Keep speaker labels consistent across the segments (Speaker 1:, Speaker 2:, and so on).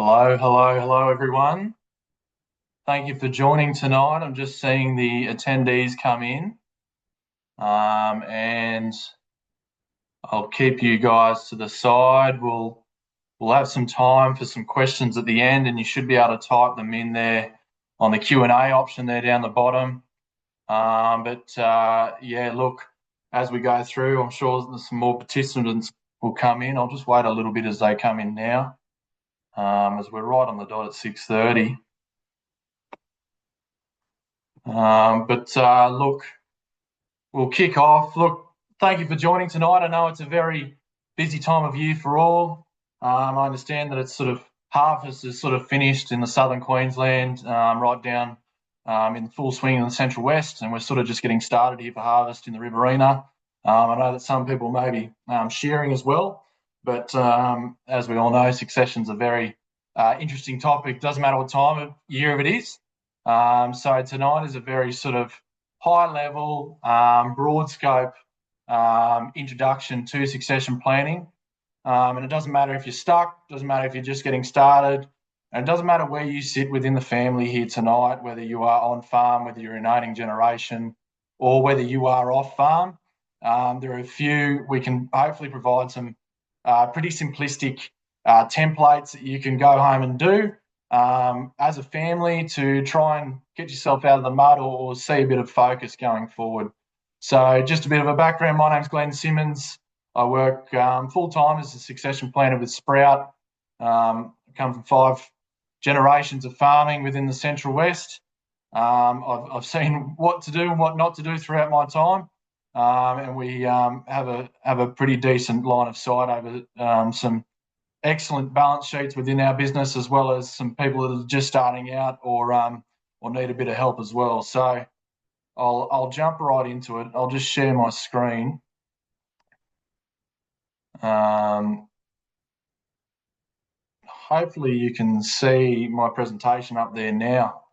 Speaker 1: Hello, everyone. Thank you for joining tonight. I'm just seeing the attendees come in, and I'll keep you guys to the side. We'll have some time for some questions at the end, and you should be able to type them in there on the Q&A option there down the bottom. Yeah, look, as we go through, I'm sure some more participants will come in. I'll just wait a little bit as they come in now, as we're right on the dot at 6:30. Look, we'll kick off. Look, thank you for joining tonight. I know it's a very busy time of year for all. I understand that it's sort of harvest is sort of finished in the southern Queensland, right down in full swing in the central west, and we're sort of just getting started here for harvest in the Riverina. I know that some people may be shearing as well, but as we all know, succession's a very interesting topic. Doesn't matter what time of year it is. So tonight is a very sort of high level, broad scope introduction to succession planning. And it doesn't matter if you're stuck, doesn't matter if you're just getting started, and it doesn't matter where you sit within the family here tonight, whether you are on farm, whether you're in owning generation, or whether you are off farm. There are a few, we can hopefully provide some pretty simplistic templates that you can go home and do as a family to try and get yourself out of the mud or see a bit of focus going forward. So just a bit of a background, my name's Glen Simmons. I work full-time as a succession planner with Sprout. I come from 5 generations of farming within the Central West. I've seen what to do and what not to do throughout my time. And we have a pretty decent line of sight over some excellent balance sheets within our business, as well as some people that are just starting out or need a bit of help as well. So I'll jump right into it. I'll just share my screen. Hopefully you can see my presentation up there now.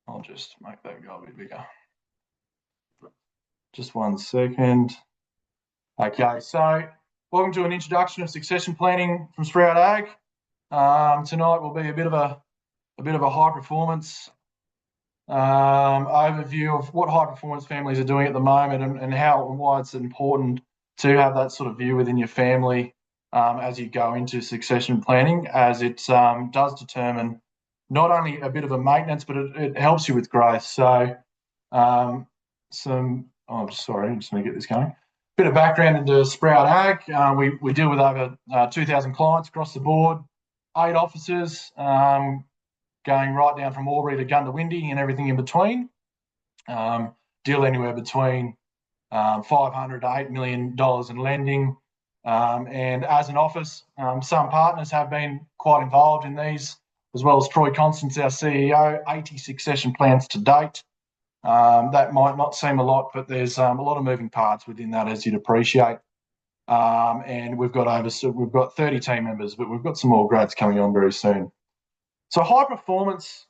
Speaker 1: I'll just make that go a bit bigger. Just 1 second. Okay, so welcome to an introduction of succession planning from Sprout Ag. Tonight will be a bit of a high performance overview of what high performance families are doing at the moment and how and why it's important to have that sort of view within your family as you go into succession planning, as it does determine not only a bit of a maintenance, but it helps you with growth. So I'm sorry, I'm just going to get this going. Bit of background into Sprout Ag. We deal with over 2,000 clients across the board, 8 offices, going right down from Albury to Gundawindi and everything in between. Deal anywhere between $500 to $8 million in lending. And as an office, some partners have been quite involved in these, as well as Troy Constance, our CEO, 80 succession plans to date. That might not seem a lot, but there's a lot of moving parts within that, as you'd appreciate. And we've got 30 team members, but we've got some more grads coming on very soon. So high performance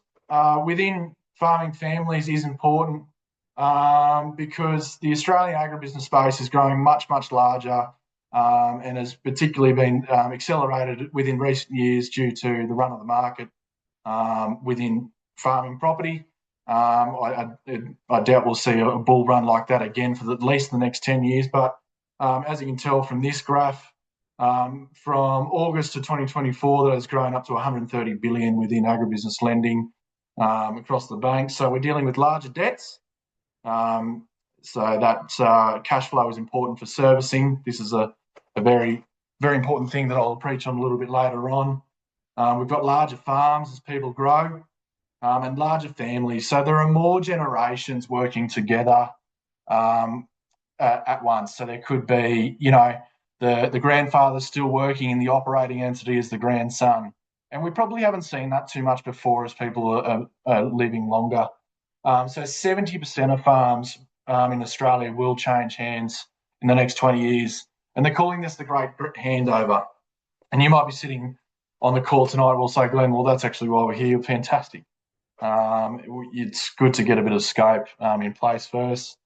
Speaker 1: within farming families is important because the Australian agribusiness space is growing much, much larger and has particularly been accelerated within recent years due to the run of the market within farming property. I doubt we'll see a bull run like that again for at least the next 10 years. But as you can tell from this graph, from August to 2024, that has grown up to 130 billion within agribusiness lending across the bank. So we're dealing with larger debts. So that cash flow is important for servicing. This is a very, very important thing that I'll preach on a little bit later on. We've got larger farms as people grow. And larger families. So there are more generations working together at once. So there could be, the grandfather still working in the operating entity as the grandson. And we probably haven't seen that too much before as people are living longer. So 70% of farms in Australia will change hands in the next 20 years. And they're calling this the great handover. And you might be sitting on the call tonight, we'll say, Glenn, well, that's actually why we're here. Fantastic. It's good to get a bit of scope in place first.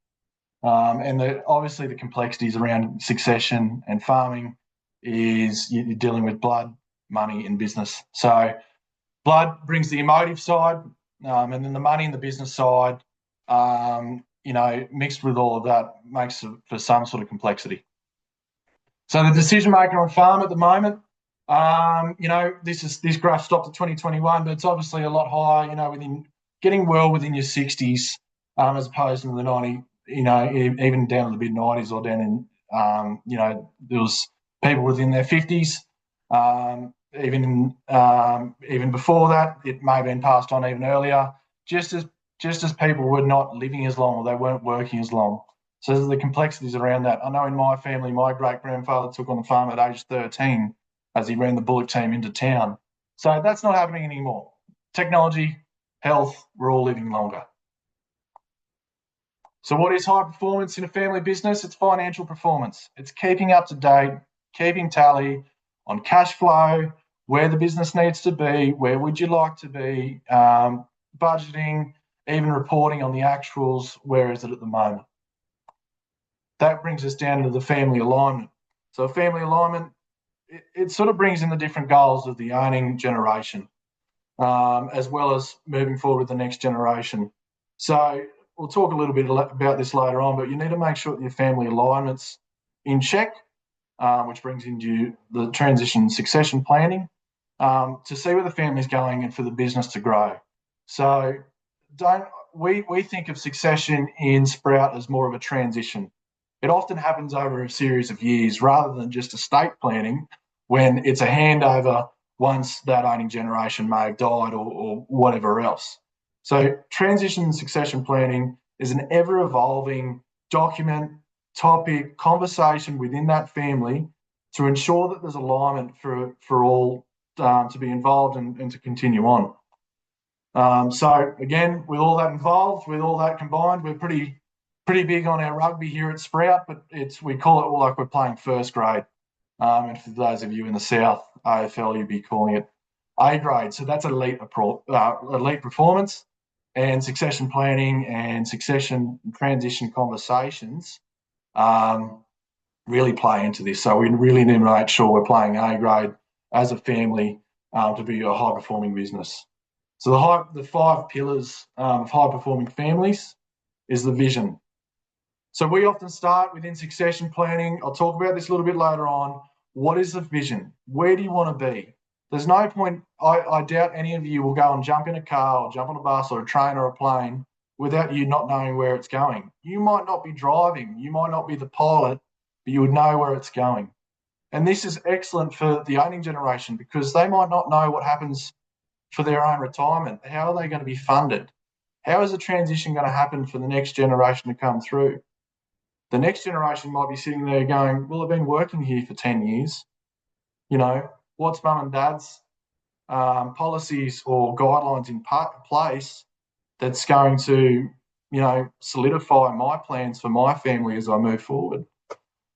Speaker 1: And obviously the complexities around succession and farming is you're dealing with blood money in business. So blood brings the emotive side, and then the money in the business side, mixed with all of that makes for some sort of complexity. So the decision maker on farm at the moment, this graph stopped at 2021, but it's obviously a lot higher, getting well within your 60s, as opposed to the 90, even down to the mid 90s or down in, there was people within their 50s. Even before that, it may have been passed on even earlier, just as people were not living as long or they weren't working as long. So there's the complexities around that. I know in my family, my great-grandfather took on the farm at age 13 as he ran the bullock team into town. So that's not happening anymore. Technology, health, we're all living longer. So what is high performance in a family business? It's financial performance. It's keeping up to date, keeping tally on cash flow, where the business needs to be, where would you like to be, budgeting, even reporting on the actuals, where is it at the moment. That brings us down to the family alignment. So family alignment, it sort of brings in the different goals of the owning generation, as well as moving forward with the next generation. So we'll talk a little bit about this later on, but you need to make sure that your family alignment's in check, which brings into the transition succession planning, to see where the family's going and for the business to grow. So we think of succession in Sprout as more of a transition. It often happens over a series of years rather than just estate planning when it's a handover once that owning generation may have died or whatever else. So transition and succession planning is an ever-evolving document, topic, conversation within that family to ensure that there's alignment for all to be involved and to continue on. So again, with all that involved, with all that combined, we're pretty big on our rugby here at Sprout, but we call it like we're playing first grade. And for those of you in the South, AFL, you'd be calling it A grade. So that's elite performance, and succession planning and succession transition conversations really play into this. So we really need to make sure we're playing A grade as a family to be a high performing business. So the 5 pillars of high performing families is the vision. So we often start within succession planning. I'll talk about this a little bit later on. What is the vision? Where do you want to be? There's no point, I doubt any of you will go and jump in a car or jump on a bus or a train or a plane without you not knowing where it's going. You might not be driving, you might not be the pilot, but you would know where it's going. And this is excellent for the owning generation because they might not know what happens for their own retirement. How are they going to be funded? How is the transition going to happen for the next generation to come through? The next generation might be sitting there going, well, I've been working here for 10 years. What's mum and dad's policies or guidelines in place that's going to, solidify my plans for my family as I move forward?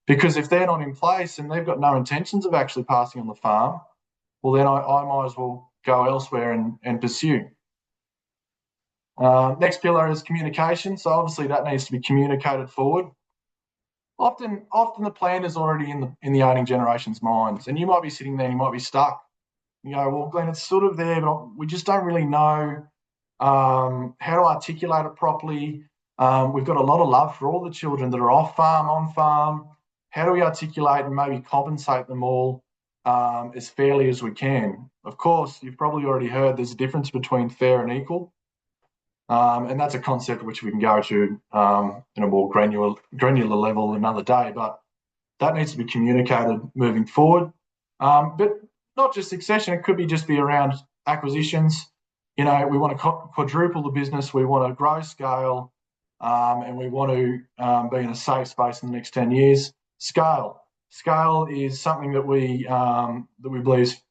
Speaker 1: Because if they're not in place and they've got no intentions of actually passing on the farm, well, then I might as well go elsewhere and pursue. Next pillar is communication. So obviously that needs to be communicated forward. Often the plan is already in the owning generation's minds, and you might be sitting there and you might be stuck. You go, well, Glen, it's sort of there, but we just don't really know how to articulate it properly. We've got a lot of love for all the children that are off farm, on farm. How do we articulate and maybe compensate them all as fairly as we can? Of course, you've probably already heard there's a difference between fair and equal. And that's a concept which we can go to in a more granular level another day, but that needs to be communicated moving forward. But not just succession, it could just be around acquisitions. We want to quadruple the business, we want to grow scale, and we want to be in a safe space in the next 10 years. Scale is something that we believe is,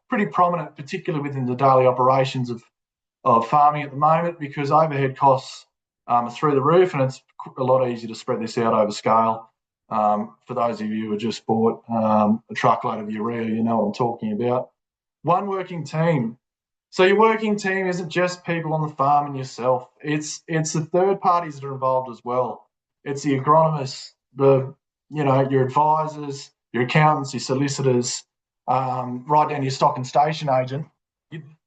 Speaker 1: pretty prominent, particularly within the daily operations of farming at the moment, because overhead costs are through the roof, and it's a lot easier to spread this out over scale. For those of you who just bought a truckload of urea, you know what I'm talking about. One working team. So your working team isn't just people on the farm and yourself. It's the third parties that are involved as well. It's the agronomists, your advisors, your accountants, your solicitors, right down to your stock and station agent,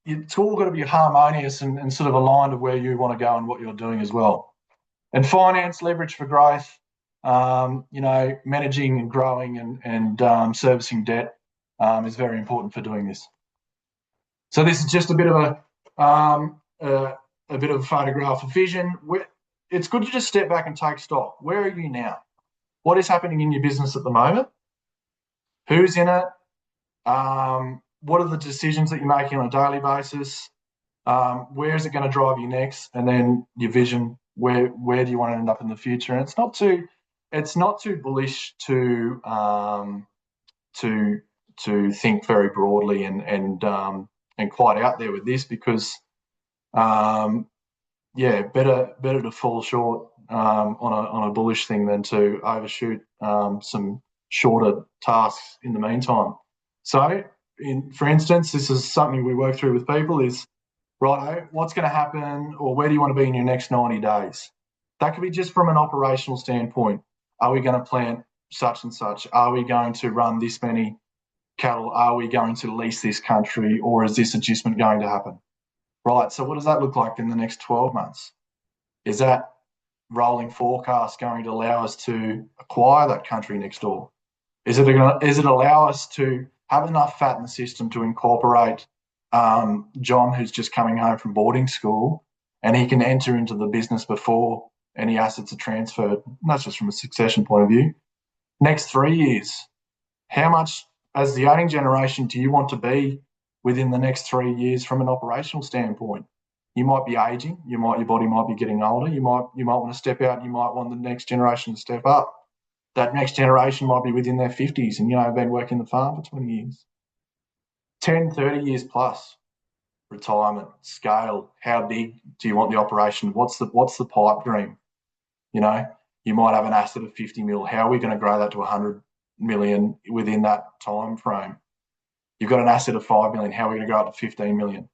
Speaker 1: it's all got to be harmonious and sort of aligned to where you want to go and what you're doing as well. And finance, leverage for growth, managing and growing and servicing debt is very important for doing this. So this is just a bit of a photograph of vision. It's good to just step back and take stock. Where are you now? What is happening in your business at the moment? Who's in it? What are the decisions that you're making on a daily basis? Where is it going to drive you next? And then your vision. Where do you want to end up in the future? And it's not too bullish to think very broadly and quite out there with this, because better to fall short on a bullish thing than to overshoot some shorter tasks in the meantime. So, for instance, this is something we work through with people is, right, what's going to happen, or where do you want to be in your next 90 days? That could be just from an operational standpoint. Are we going to plant such and such? Are we going to run this many cattle? Are we going to lease this country, or is this adjustment going to happen? Right, so what does that look like in the next 12 months? Is that rolling forecast going to allow us to acquire that country next door? Is it allow us to have enough fat in the system to incorporate John, who's just coming home from boarding school, and he can enter into the business before any assets are transferred? And that's just from a succession point of view. Next 3 years, how much as the owning generation do you want to be within the next 3 years from an operational standpoint? You might be aging, your body might be getting older, you might want to step out, you might want the next generation to step up. That next generation might be within their 50s and, been working the farm for 20 years. 10, 30 years plus, retirement, scale, how big do you want the operation? What's the pipe dream? You might have an asset of 50 mil. How are we going to grow that to 100 million within that time frame? You've got an asset of 5 million. How are we going to go up to 15 million?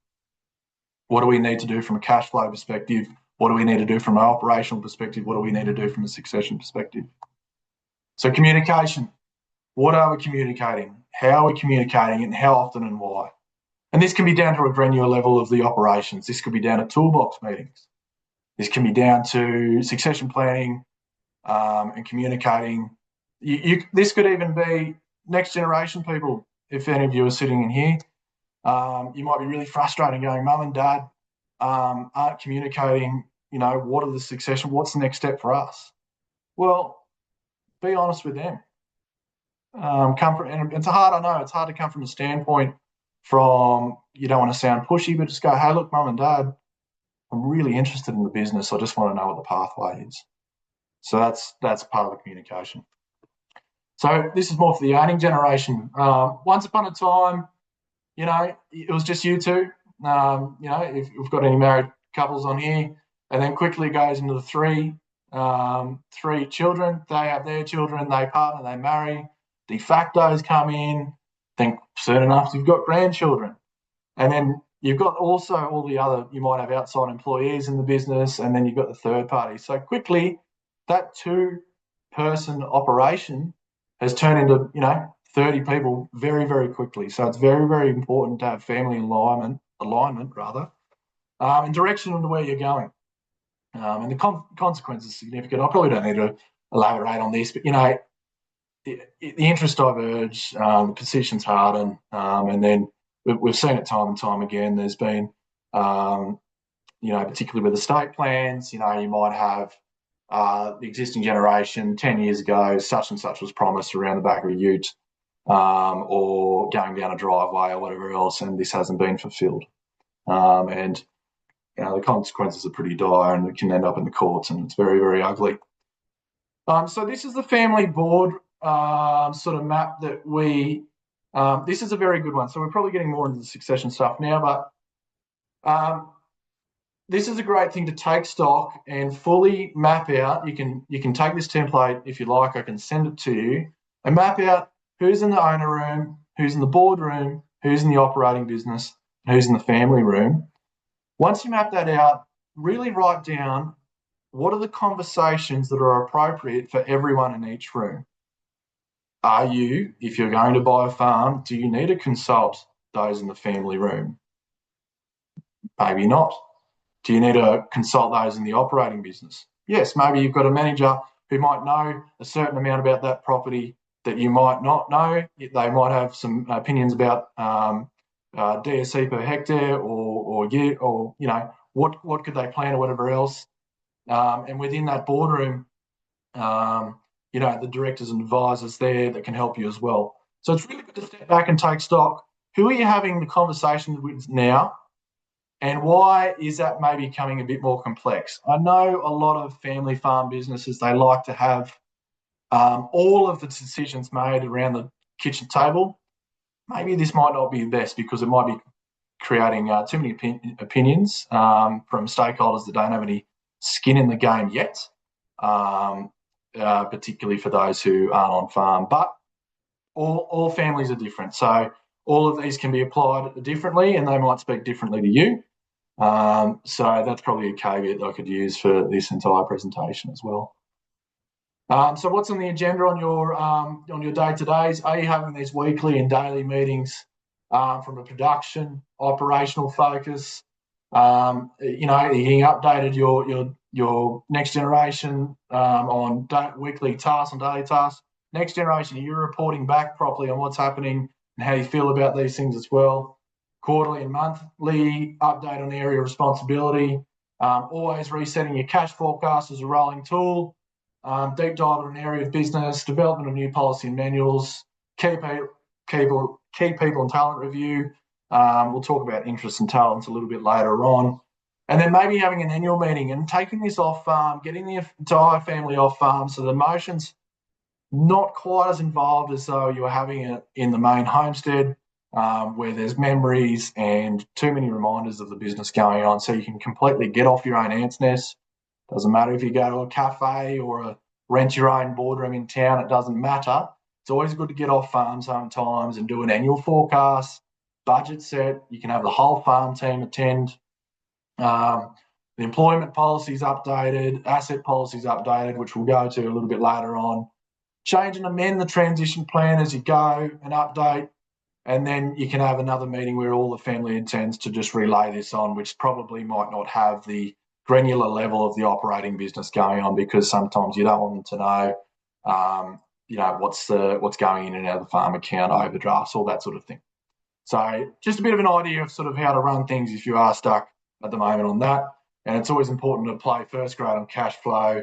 Speaker 1: What do we need to do from a cash flow perspective? What do we need to do from an operational perspective? What do we need to do from a succession perspective? So communication. What are we communicating? How are we communicating, and how often and why? And this can be down to a granular level of the operations. This could be down to toolbox meetings. This can be down to succession planning and communicating. This could even be next generation people. If any of you are sitting in here, you might be really frustrated going, Mum and Dad aren't communicating, what are the succession, what's the next step for us? Well, be honest with them. And it's hard, I know, it's hard to come from a standpoint from, you don't want to sound pushy, but just go, hey, look, Mum and Dad, I'm really interested in the business. I just want to know what the pathway is. So that's part of the communication. So this is more for the owning generation. Once upon a time, it was just you two. If we've got any married couples on here, and then quickly goes into the three children. They have their children, they partner, they marry. De factos come in. Then soon enough, you've got grandchildren. And then you've got also all the other, you might have outside employees in the business, and then you've got the third party. So quickly, that 2-person operation has turned into, 30 people very, very quickly. So it's very, very important to have family alignment, and direction into where you're going. And the consequences are significant. I probably don't need to elaborate on this, but, the interests diverge, the positions harden, and then we've seen it time and time again. There's been, particularly with estate plans, you might have the existing generation 10 years ago, such and such was promised around the back of a ute, or going down a driveway or whatever else, and this hasn't been fulfilled. And the consequences are pretty dire, and it can end up in the courts, and it's very, very ugly. So this is the family board sort of map that this is a very good one. So we're probably getting more into the succession stuff now, but this is a great thing to take stock and fully map out. You can take this template if you like. I can send it to you and map out who's in the owner room, who's in the board room, who's in the operating business, and who's in the family room. Once you map that out, really write down what are the conversations that are appropriate for everyone in each room. if you're going to buy a farm, do you need to consult those in the family room? Maybe not. Do you need to consult those in the operating business? Yes, maybe you've got a manager who might know a certain amount about that property that you might not know. They might have some opinions about DSC per hectare or year, or what could they plan or whatever else. And within that boardroom, the directors and advisors there that can help you as well. So it's really good to step back and take stock. Who are you having the conversation with now? And why is that maybe becoming a bit more complex? I know a lot of family farm businesses, they like to have all of the decisions made around the kitchen table. Maybe this might not be the best because it might be creating too many opinions from stakeholders that don't have any skin in the game yet, particularly for those who aren't on farm. But all families are different. So all of these can be applied differently and they might speak differently to you. So that's probably a caveat that I could use for this entire presentation as well. So what's on the agenda on your day-to-days? Are you having these weekly and daily meetings from a production, operational focus? Are you getting updated your next generation on weekly tasks and daily tasks? Next generation, are you reporting back properly on what's happening and how you feel about these things as well? Quarterly and monthly update on area of responsibility. Always resetting your cash forecast as a rolling tool. Deep dive on an area of business, development of new policy and manuals, key people and talent review. We'll talk about interests and talents a little bit later on. And then maybe having an annual meeting and taking this off farm, getting the entire family off farm so the emotions not quite as involved as though you were having it in the main homestead, where there's memories and too many reminders of the business going on. So you can completely get off your own ant's nest. Doesn't matter if you go to a cafe or rent your own boardroom in town, it doesn't matter. It's always good to get off farm sometimes and do an annual forecast, budget set. You can have the whole farm team attend. The employment policies updated, asset policies updated, which we'll go to a little bit later on. Change and amend the transition plan as you go and update. And then you can have another meeting where all the family intends to just relay this on, which probably might not have the granular level of the operating business going on, because sometimes you don't want them to know, what's going in and out of the farm account, overdrafts, all that sort of thing. So just a bit of an idea of sort of how to run things if you are stuck at the moment on that. And it's always important to play first grade on cash flow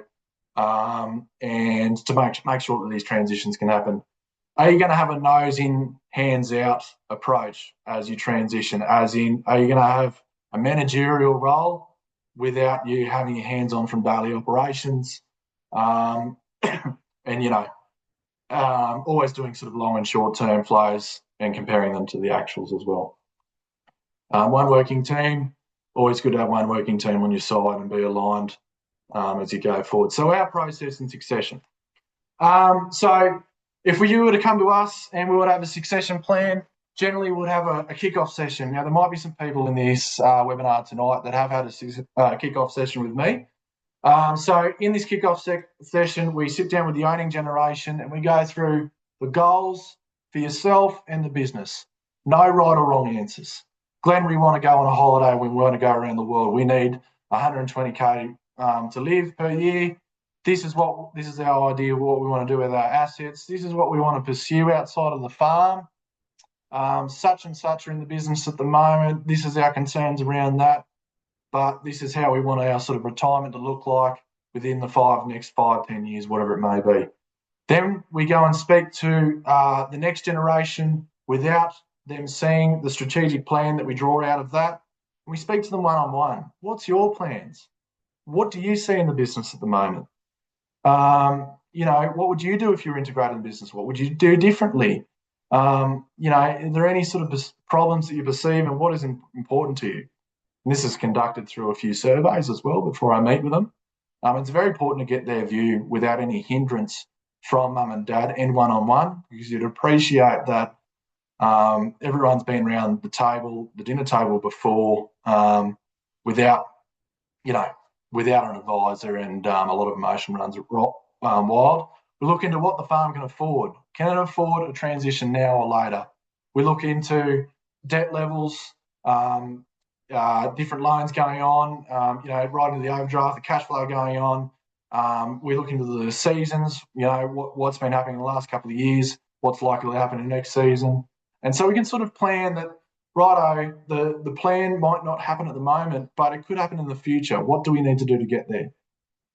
Speaker 1: and to make sure that these transitions can happen. Are you going to have a nose in, hands out approach as you transition? As in, are you going to have a managerial role without you having your hands on from daily operations? And, always doing sort of long and short term flows and comparing them to the actuals as well. One working team, always good to have one working team on your side and be aligned as you go forward. So our process and succession. So if you were to come to us and we would have a succession plan, generally we would have a kick-off session. Now, there might be some people in this webinar tonight that have had a kick-off session with me. So in this kick-off session, we sit down with the owning generation and we go through the goals for yourself and the business. No right or wrong answers. Glen, we want to go on a holiday, we want to go around the world. We need 120K to live per year. This is our idea of what we want to do with our assets. This is what we want to pursue outside of the farm. Such and such are in the business at the moment. This is our concerns around that. But this is how we want our sort of retirement to look like within the next 5-10 years, whatever it may be. Then we go and speak to the next generation without them seeing the strategic plan that we draw out of that. We speak to them one-on-one. What's your plans? What do you see in the business at the moment? What would you do if you're integrated in business? What would you do differently? Are there any sort of problems that you perceive and what is important to you? And this is conducted through a few surveys as well before I meet with them. It's very important to get their view without any hindrance from mum and dad and one-on-one, because you'd appreciate that everyone's been around the dinner table before without an advisor, and a lot of emotion runs wild. We look into what the farm can afford. can it afford a transition now or later? We look into debt levels, different loans going on, right into the overdraft, the cash flow going on. We look into the seasons, what's been happening in the last couple of years, what's likely to happen in next season. And so we can sort of plan that, righto, the plan might not happen at the moment, but it could happen in the future. What do we need to do to get there?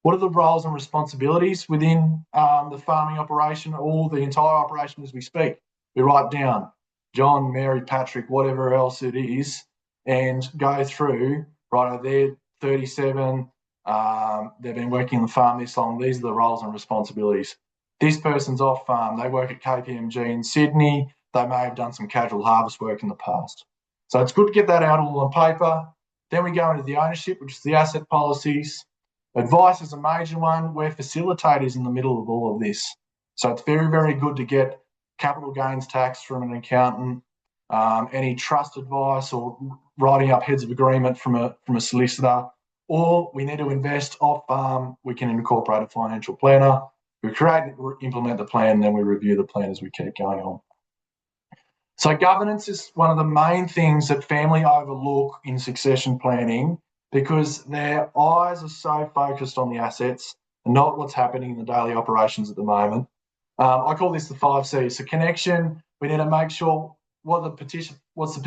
Speaker 1: What are the roles and responsibilities within the farming operation or the entire operation as we speak? We write down John, Mary, Patrick, whatever else it is, and go through, right, they're 37, they've been working on the farm this long, these are the roles and responsibilities. This person's off farm, they work at KPMG in Sydney, they may have done some casual harvest work in the past. So it's good to get that out all on paper. Then we go into the ownership, which is the asset policies. Advice is a major one. We're facilitators in the middle of all of this. So it's very, very good to get capital gains tax from an accountant, any trust advice or writing up heads of agreement from a solicitor, or we need to invest off farm, we can incorporate a financial planner. We create, implement the plan, and then we review the plan as we keep going on. So governance is one of the main things that family overlook in succession planning because their eyes are so focused on the assets and not what's happening in the daily operations at the moment. I call this the 5 C's. So connection, we need to make sure what's the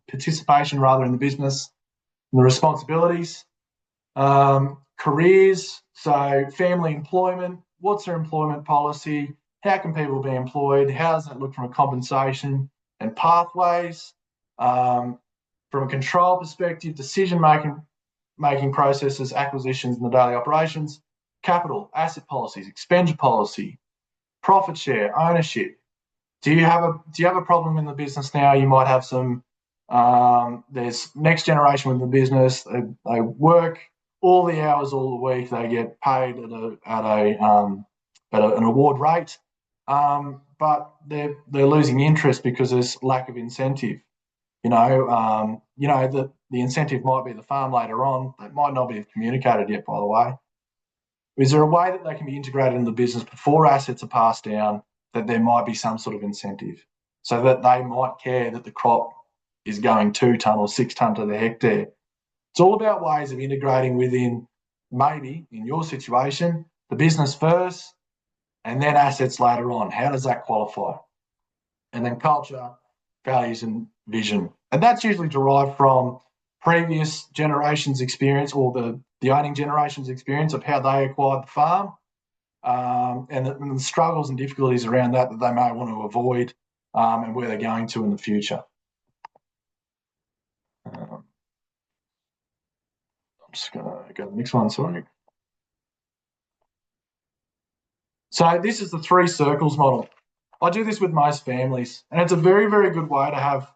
Speaker 1: participation rather in the business, and the responsibilities. Careers, so family employment, what's their employment policy? How can people be employed? How does that look from a compensation and pathways? From a control perspective, decision-making processes, acquisitions and the daily operations, capital, asset policies, expenditure policy, profit share, ownership. Do you have a problem in the business now? You might have some, there's next generation with the business, they work all the hours all the week, they get paid at an award rate. But they're losing interest because there's lack of incentive. The incentive might be the farm later on. That might not be communicated yet, by the way. Is there a way that they can be integrated in the business before assets are passed down, that there might be some sort of incentive so that they might care that the crop is going 2 tonne or 6 tonne to the hectare? It's all about ways of integrating within, maybe in your situation, the business first, and then assets later on. How does that qualify? And then culture, values and vision. And that's usually derived from previous generations' experience or the owning generation's experience of how they acquired the farm, and the struggles and difficulties around that they may want to avoid, and where they're going to in the future. I'm just going to go to the next one, sorry. So this is the 3 circles model. I do this with most families, and it's a very, very good way to have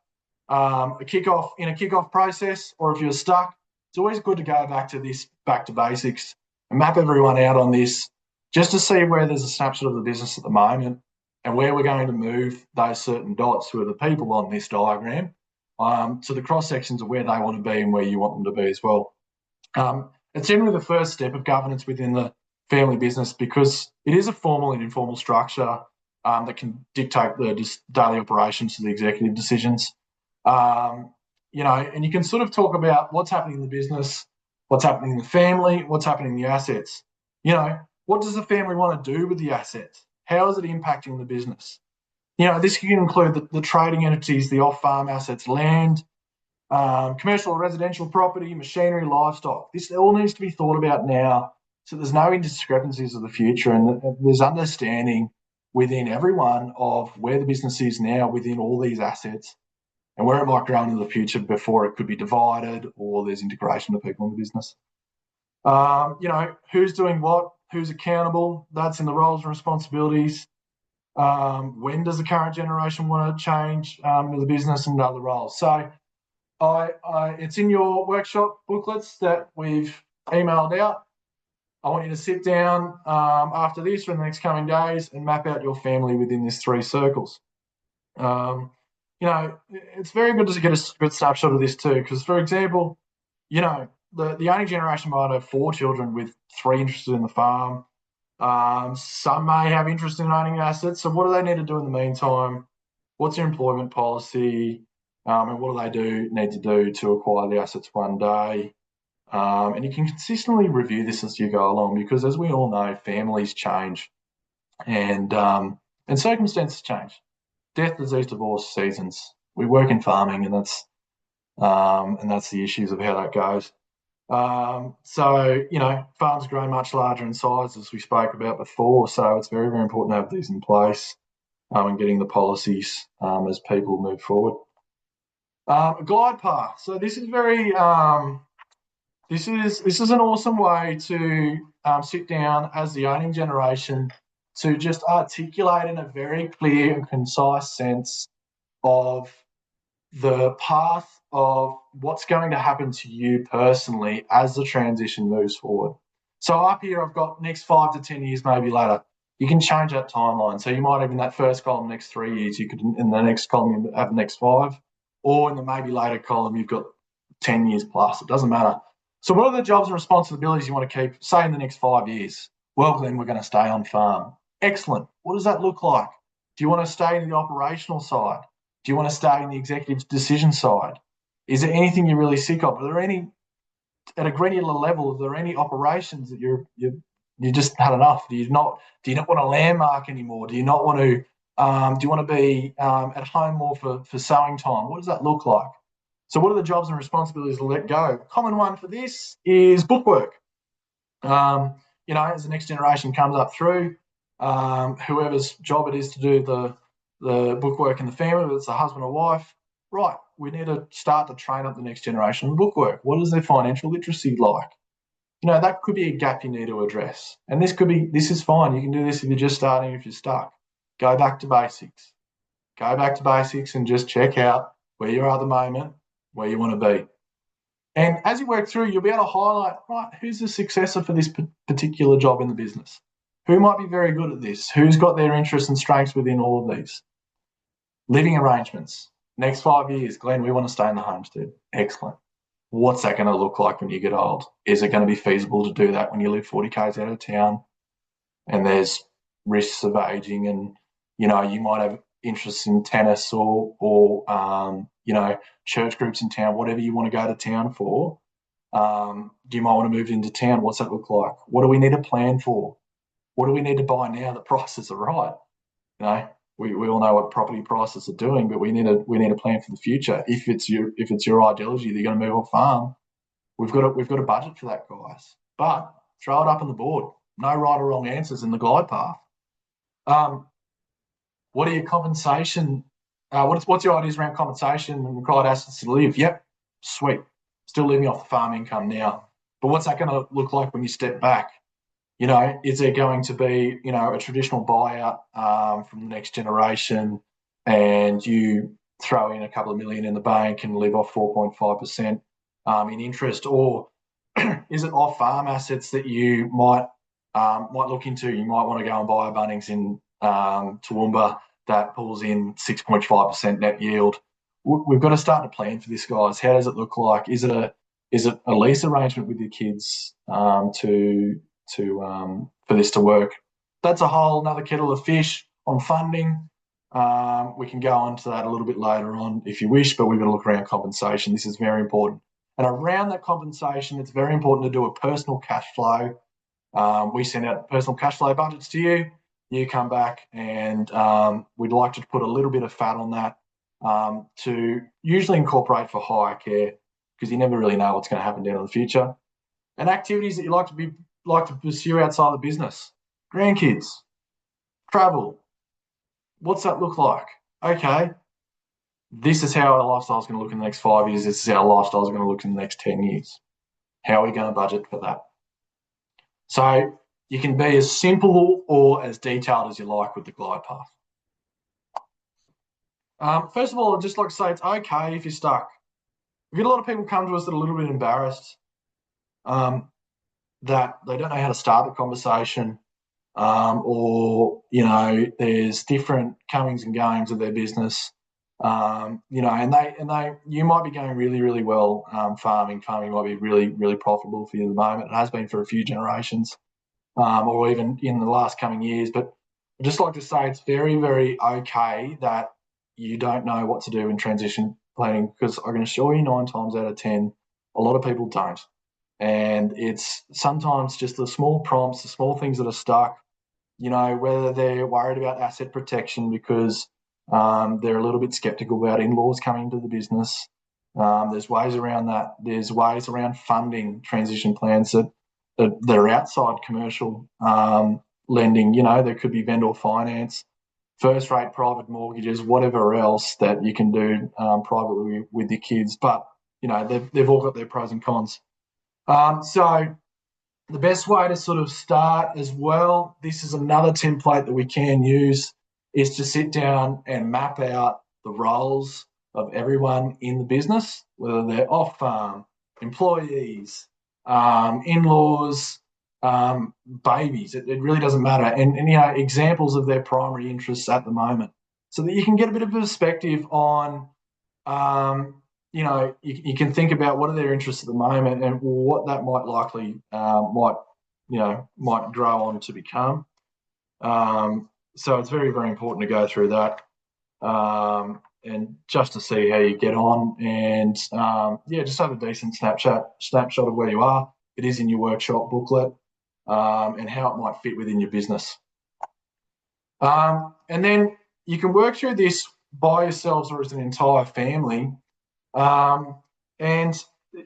Speaker 1: a kickoff process, or if you're stuck, it's always good to go back to basics and map everyone out on this just to see where there's a snapshot of the business at the moment and where we're going to move those certain dots, who are the people on this diagram, to the cross sections of where they want to be and where you want them to be as well. It's generally the first step of governance within the family business because it is a formal and informal structure that can dictate the daily operations to the executive decisions. And you can sort of talk about what's happening in the business, what's happening in the family, what's happening in the assets. What does the family want to do with the assets? How is it impacting the business? This can include the trading entities, the off-farm assets, land, commercial or residential property, machinery, livestock. This all needs to be thought about now so there's no discrepancies of the future and there's understanding within everyone of where the business is now within all these assets and where it might grow into the future before it could be divided or there's integration of people in the business. Who's doing what, who's accountable, that's in the roles and responsibilities. When does the current generation want to change to the business and other roles? So it's in your workshop booklets that we've emailed out. I want you to sit down after this or in the next coming days and map out your family within these 3 circles. It's very good to get a good snapshot of this too, because, for example, the owning generation might have 4 children with 3 interested in the farm. Some may have interest in owning assets. So what do they need to do in the meantime? What's their employment policy? And what do they need to do to acquire the assets one day? And you can consistently review this as you go along because, as we all know, families change and circumstances change. Death, disease, divorce, seasons. We work in farming, and that's the issues of how that goes. So, farms grow much larger in size, as we spoke about before. So it's very, very important to have these in place and getting the policies as people move forward. A glide path. So this is this is an awesome way to sit down as the owning generation to just articulate in a very clear and concise sense of the path of what's going to happen to you personally as the transition moves forward. So up here, I've got next 5 to 10 years, maybe later. You can change that timeline. So you might have in that first column next 3 years, you could in the next column have the next 5, or in the maybe later column, you've got 10 years plus. It doesn't matter. So what are the jobs and responsibilities you want to keep, say, in the next 5 years? Well, Glenn, we're going to stay on farm. Excellent. What does that look like? Do you want to stay in the operational side? Do you want to stay in the executive decision side? Is there anything you're really sick of? Are there any, at a granular level, are there any operations that you just had enough? Do you not want to landmark anymore? Do you not want to? Do you want to be at home more for sowing time? What does that look like? So, what are the jobs and responsibilities to let go? Common one for this is bookwork. As the next generation comes up through, whoever's job it is to do the bookwork in the family, whether it's a husband or wife, right, we need to start to train up the next generation of bookwork. What is their financial literacy like? That could be a gap you need to address. And this is fine. You can do this if you're just starting, if you're stuck. Go back to basics. Go back to basics and just check out where you are at the moment, where you want to be. And as you work through, you'll be able to highlight, right, who's the successor for this particular job in the business? Who might be very good at this? Who's got their interests and strengths within all of these? Living arrangements. Next 5 years, Glenn, we want to stay in the homestead. Excellent. What's that going to look like when you get old? Is it going to be feasible to do that when you live 40 k's out of town and there's risks of aging and, you might have interests in tennis or church groups in town, whatever you want to go to town for. You might want to move into town. What's that look like? What do we need to plan for? What do we need to buy now that prices are right? We all know what property prices are doing, but we need a plan for the future. If it's your ideology that you're going to move off farm, we've got a budget for that, guys. But throw it up on the board. No right or wrong answers in the glide path. What are your compensation? What's your ideas around compensation and required assets to live? Yep, sweet. Still living off the farm income now. But what's that going to look like when you step back? Is there going to be, a traditional buyout from the next generation and you throw in a couple of million in the bank and live off 4.5% in interest? Or is it off farm assets that you might look into? You might want to go and buy a Bunnings in Toowoomba that pulls in 6.5% net yield. We've got to start to plan for this, guys. How does it look like? Is it a lease arrangement with your kids for this to work? That's a whole another kettle of fish on funding. We can go on to that a little bit later on if you wish, but we've got to look around compensation. This is very important. And around that compensation, it's very important to do a personal cash flow. We send out personal cash flow budgets to you. You come back and we'd like to put a little bit of fat on that to usually incorporate for hire care because you never really know what's going to happen down in the future. And activities that you like to pursue outside the business. Grandkids, travel. What's that look like? Okay, this is how our lifestyle is going to look in the next 5 years. This is how our lifestyle is going to look in the next 10 years. How are we going to budget for that? So you can be as simple or as detailed as you like with the glide path. First of all, I'd just like to say it's okay if you're stuck. We get a lot of people come to us that are a little bit embarrassed that they don't know how to start the conversation or, there's different comings and goings of their business, and you might be going really, really well farming. Farming might be really, really profitable for you at the moment. It has been for a few generations. or even in the last coming years. But I'd just like to say it's very, very okay that you don't know what to do in transition planning, because I can assure you 9 times out of 10, a lot of people don't. And it's sometimes just the small prompts, the small things that are stuck, whether they're worried about asset protection because they're a little bit skeptical about in-laws coming into the business. There's ways around that. There's ways around funding transition plans that are outside commercial lending. There could be vendor finance, first-rate private mortgages, whatever else that you can do privately with your kids. But they've all got their pros and cons. So the best way to sort of start as well, this is another template that we can use, is to sit down and map out the roles of everyone in the business, whether they're off-farm, employees, in-laws, babies. It really doesn't matter. And examples of their primary interests at the moment, so that you can get a bit of perspective on you can think about what are their interests at the moment and what that might likely might grow on to become. So it's very, very important to go through that and just to see how you get on, and just have a decent snapshot of where you are. It is in your workshop booklet, and how it might fit within your business. And then you can work through this by yourselves or as an entire family. And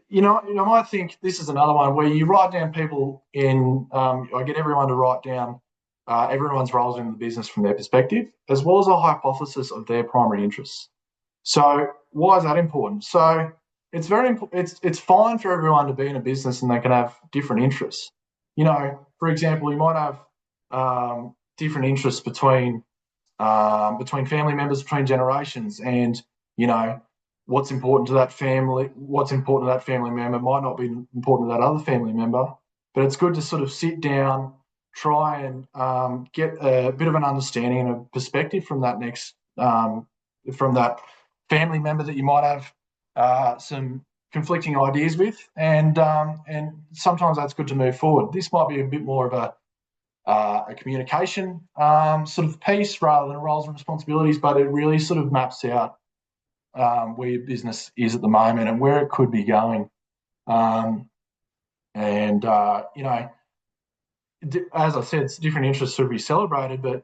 Speaker 1: you might think this is another one where you write down people in. I get everyone to write down everyone's roles in the business from their perspective, as well as a hypothesis of their primary interests. So why is that important? So it's very important. It's fine for everyone to be in a business and they can have different interests. For example, you might have different interests between family members, between generations, and what's important to that family member might not be important to that other family member. But it's good to sort of sit down, try and get a bit of an understanding and a perspective from that family member that you might have some conflicting ideas with, and sometimes that's good to move forward. This might be a bit more of a communication sort of piece rather than roles and responsibilities, but it really sort of maps out where your business is at the moment and where it could be going. As I said, different interests should be celebrated, but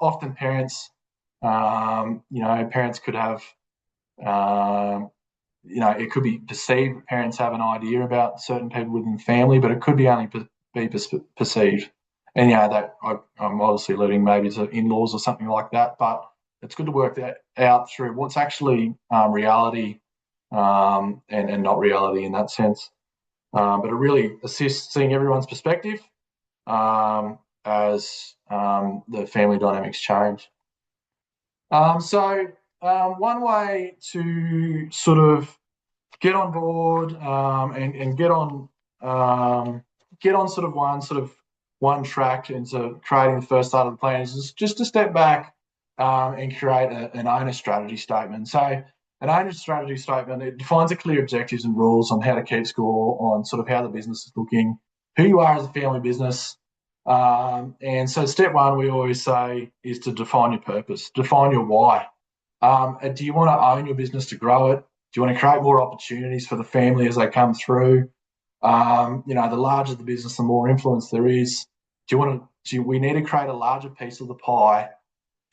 Speaker 1: often parents could have, it could be perceived that parents have an idea about certain people within the family, but it could be only be perceived. And that I'm obviously alluding maybe to in-laws or something like that, but it's good to work that out through what's actually reality and not reality in that sense. But it really assists seeing everyone's perspective as the family dynamics change. So one way to sort of get on board and get on sort of one track into creating the first part of the plan is just to step back and create an owner strategy statement. So an owner strategy statement, it defines the clear objectives and rules on how to keep score on sort of how the business is looking, who you are as a family business. And so step one, we always say, is to define your purpose, define your why. Do you want to own your business to grow it? Do you want to create more opportunities for the family as they come through? The larger the business, the more influence there is. We need to create a larger piece of the pie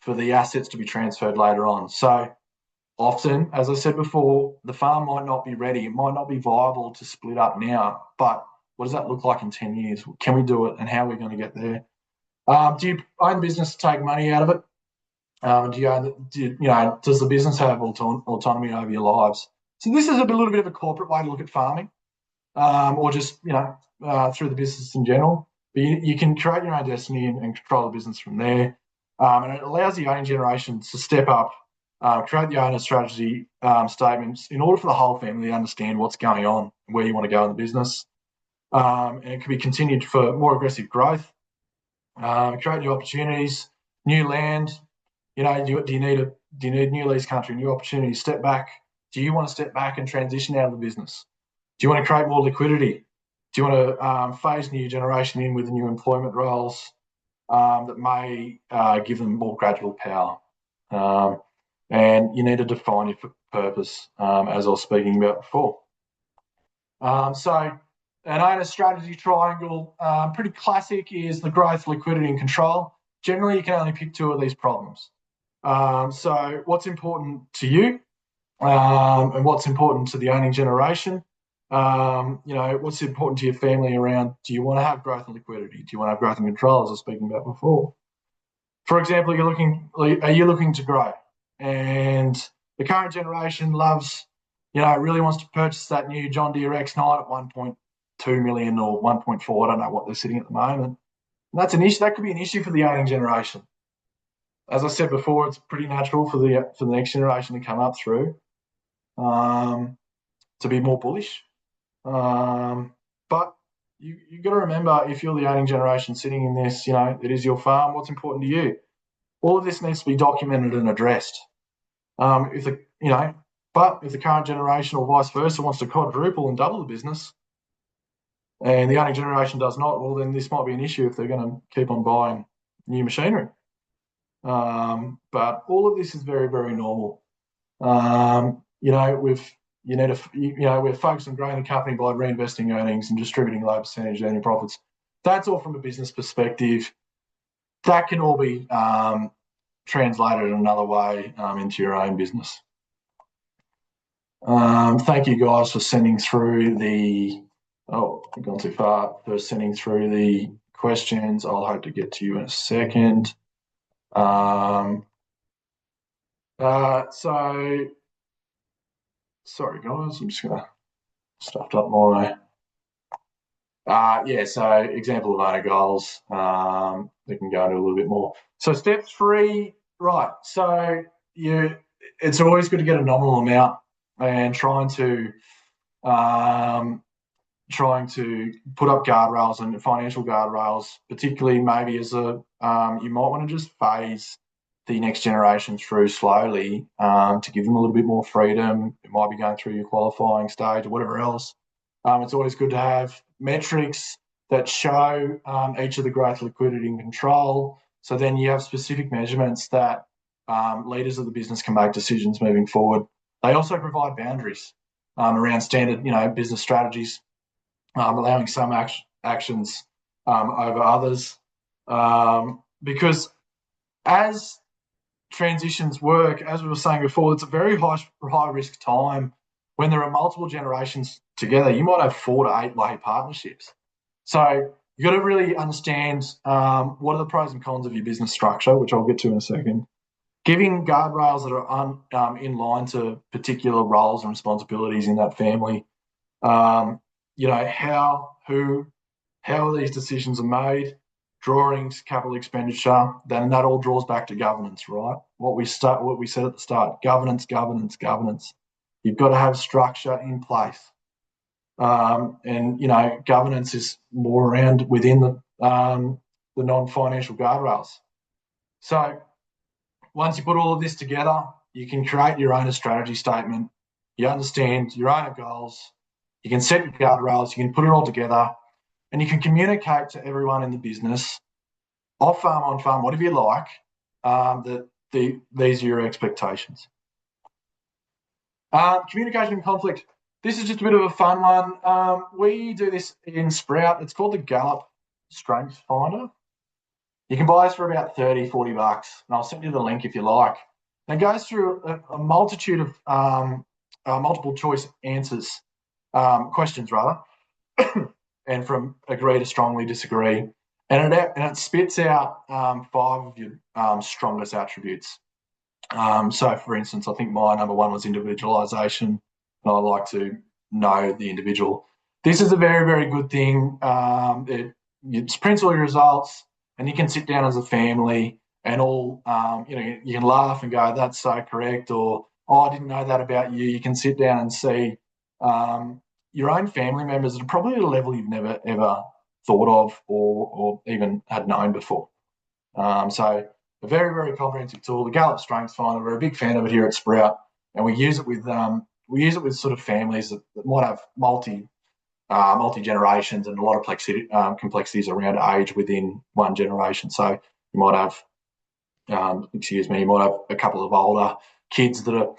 Speaker 1: for the assets to be transferred later on. So often, as I said before, the farm might not be ready. It might not be viable to split up now, but what does that look like in 10 years? Can we do it, and how are we going to get there? Do you own the business to take money out of it? Does the business have autonomy over your lives? So this is a little bit of a corporate way to look at farming, or just through the business in general. But you can create your own destiny and control the business from there, and it allows the owning generation to step up, create the owner strategy statements in order for the whole family to understand what's going on, where you want to go in the business, and it can be continued for more aggressive growth, create new opportunities, new land. Do you need new lease country, new opportunities? Step back. Do you want to step back and transition out of the business? Do you want to create more liquidity? Do you want to phase new generation in with new employment roles that may give them more gradual power? And you need to define your purpose, as I was speaking about before. So an owner strategy triangle, pretty classic, is the growth, liquidity, and control. Generally, you can only pick two of these problems. So what's important to you, and what's important to the owning generation? What's important to your family around, do you want to have growth and liquidity? Do you want to have growth and control, as I was speaking about before? For example, are you looking to grow? And the current generation loves, really wants to purchase that new John Deere X9 at 1.2 million or 1.4. I don't know what they're sitting at the moment. And that's an issue. That could be an issue for the owning generation. As I said before, it's pretty natural for the next generation to come up through, to be more bullish. But you've got to remember, if you're the owning generation sitting in this, it is your farm. What's important to you? All of this needs to be documented and addressed. If the current generation or vice versa wants to quadruple and double the business, and the owning generation does not, well, then this might be an issue if they're going to keep on buying new machinery. But all of this is very, very normal. We're focused on growing the company by reinvesting earnings and distributing low percentage earning profits. That's all from a business perspective. That can all be translated in another way into your own business. Thank you guys for sending through I've gone too far, for sending through the questions. I'll hope to get to you in a second. Sorry guys, I'm just going to stuffed up my... so example of owner goals. We can go into a little bit more. So step 3, right. So it's always good to get a nominal amount and trying to put up guardrails and financial guardrails, particularly maybe as you might want to just phase the next generation through slowly to give them a little bit more freedom. It might be going through your qualifying stage or whatever else. It's always good to have metrics that show each of the growth, liquidity, and control. So then you have specific measurements that leaders of the business can make decisions moving forward. They also provide boundaries around standard, business strategies, allowing some actions over others. Because as transitions work, as we were saying before, it's a very high risk time. When there are multiple generations together, you might have 4 to 8 way partnerships. So you've got to really understand what are the pros and cons of your business structure, which I'll get to in a second. Giving guardrails that are in line to particular roles and responsibilities in that family. How these decisions are made, drawings, capital expenditure, then that all draws back to governance, right? What we said at the start, governance. You've got to have structure in place. Governance is more around within the non-financial guardrails. So once you put all of this together, you can create your owner strategy statement. You understand your owner goals. You can set your guardrails. You can put it all together, and you can communicate to everyone in the business, off farm, on farm, whatever you like, that these are your expectations. Communication and conflict. This is just a bit of a fun one. We do this in Sprout. It's called the Gallup Strengths Finder. You can buy this for about $30, $40, and I'll send you the link if you like. And it goes through a multitude of multiple choice answers, questions rather, and from agree to strongly disagree. And it spits out 5 of your strongest attributes. So, for instance, I think my number 1 was individualisation. I like to know the individual. This is a very, very good thing. It prints all your results, and you can sit down as a family and all, you can laugh and go, that's so correct, or, oh, I didn't know that about you. You can sit down and see your own family members are probably at a level you've never, ever thought of or even had known before. So a very, very comprehensive tool, the Gallup Strengths Finder. We're a big fan of it here at Sprout, and we use it with sort of families that might have multi multi-generations and a lot of complexities around age within one generation. So you might have, you might have a couple of older kids that are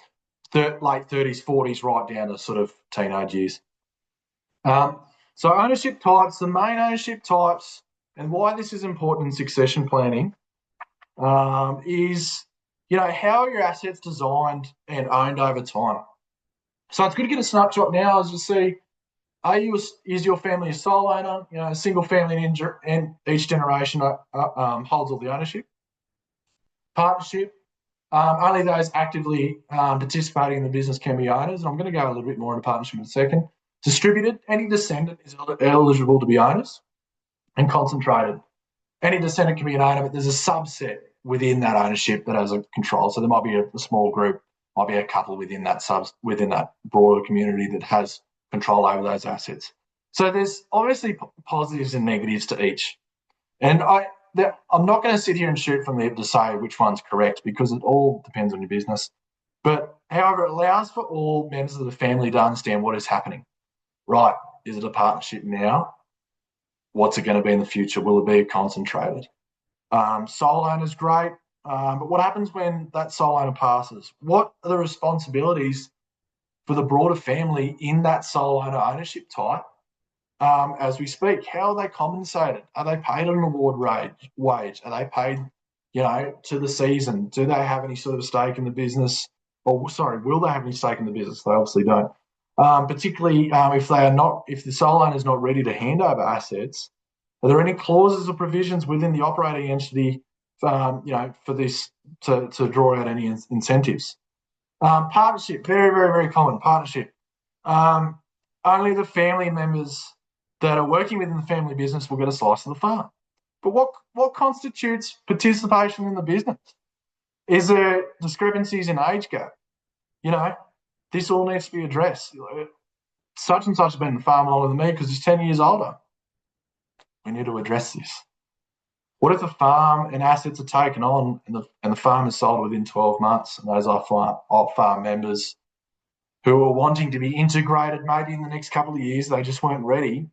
Speaker 1: late 30s, 40s, right down to sort of teenage years. So ownership types, the main ownership types, and why this is important in succession planning is, how are your assets designed and owned over time? So it's good to get a snapshot now as you see, is your family a sole owner? A single family and each generation holds all the ownership. Partnership, only those actively participating in the business can be owners. And I'm going to go a little bit more into partnership in a second. Distributed, any descendant is eligible to be owners. And concentrated, any descendant can be an owner, but there's a subset within that ownership that has a control. So there might be a small group, might be a couple within that broader community that has control over those assets. So there's obviously positives and negatives to each. And I'm not going to sit here and shoot from the hip to say which one's correct because it all depends on your business. But however, it allows for all members of the family to understand what is happening. Right, is it a partnership now? What's it going to be in the future? Will it be concentrated? Sole owner's great, but what happens when that sole owner passes? What are the responsibilities for the broader family in that sole owner ownership type as we speak? How are they compensated? Are they paid an award wage? Are they paid, to the season? Do they have any sort of stake in the business? Will they have any stake in the business? They obviously don't. Particularly if the sole owner is not ready to hand over assets, are there any clauses or provisions within the operating entity, for this to draw out any incentives? Partnership, very, very, very common. Partnership. Only the family members that are working within the family business will get a slice of the farm. But what constitutes participation in the business? Is there discrepancies in age gap? This all needs to be addressed. Such and such has been in the farm longer than me because he's 10 years older. We need to address this. What if the farm and assets are taken on and the farm is sold within 12 months and those are farm members who are wanting to be integrated maybe in the next couple of years, they just weren't ready.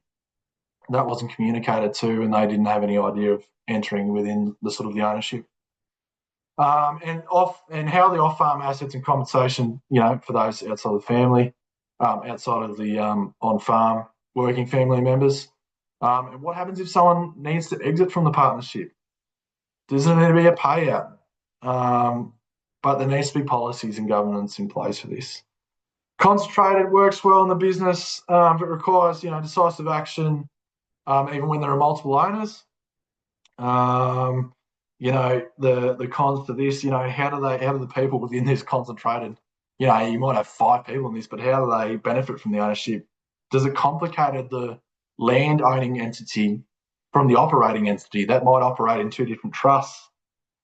Speaker 1: That wasn't communicated to and they didn't have any idea of entering within the sort of the ownership. And how the off-farm assets and compensation, for those outside of the family, outside of the on-farm working family members. And what happens if someone needs to exit from the partnership? Does there need to be a payout? But there needs to be policies and governance in place for this. Concentrated works well in the business, but requires, decisive action, even when there are multiple owners. The cons to this, how do the people within this concentrated, you might have 5 people in this, but how do they benefit from the ownership? Does it complicate the land owning entity from the operating entity that might operate in 2 different trusts?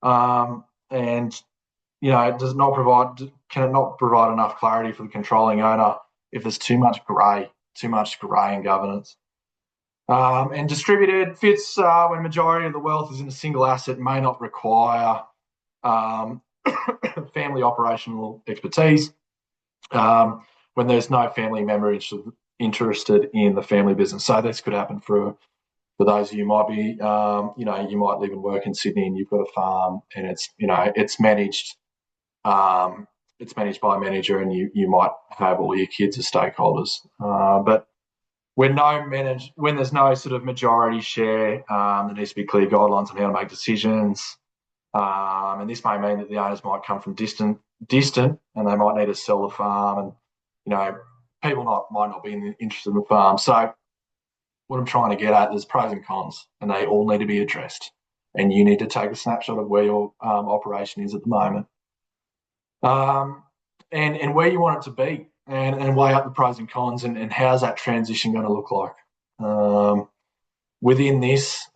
Speaker 1: And, can it not provide enough clarity for the controlling owner if there's too much grey in governance? And distributed fits when majority of the wealth is in a single asset, may not require family operational expertise when there's no family member interested in the family business. So this could happen for those of you might be, you might live and work in Sydney and you've got a farm and it's managed. It's managed by a manager and you might have all your kids as stakeholders. But when there's no sort of majority share, there needs to be clear guidelines on how to make decisions. And this may mean that the owners might come from distant and they might need to sell the farm and, people might not be interested in the farm. So what I'm trying to get at, there's pros and cons and they all need to be addressed. And you need to take a snapshot of where your operation is at the moment. And where you want it to be and weigh up the pros and cons and how's that transition going to look like. Within